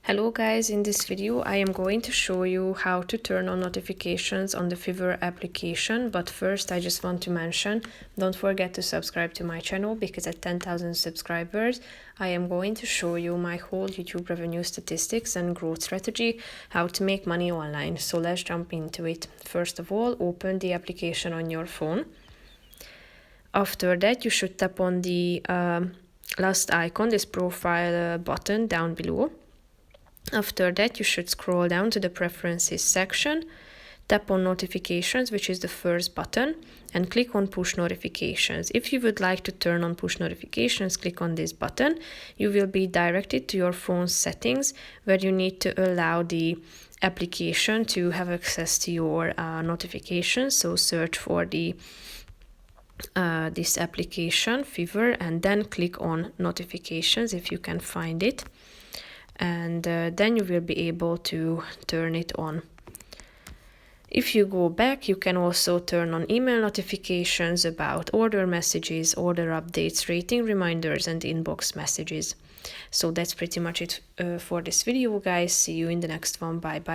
Hello guys, in this video I am going to show you how to turn on notifications on the Fiverr application, but first I just want to mention, don't forget to subscribe to my channel because at 10,000 subscribers I am going to show you my whole YouTube revenue statistics and growth strategy, how to make money online. So let's jump into it. First of all, open the application on your phone. After that you should tap on the last icon, this profile button down below. After that, you should scroll down to the preferences section, tap on notifications, which is the first button, and click on push notifications. If you would like to turn on push notifications, click on this button. You will be directed to your phone settings where you need to allow the application to have access to your notifications. So search for the this application, Fiverr, and then click on notifications if you can find it. And then you will be able to turn it on. If you go back, you can also turn on email notifications about order messages, order updates, rating reminders, and inbox messages. So that's pretty much it for this video, guys. See you in the next one. Bye bye.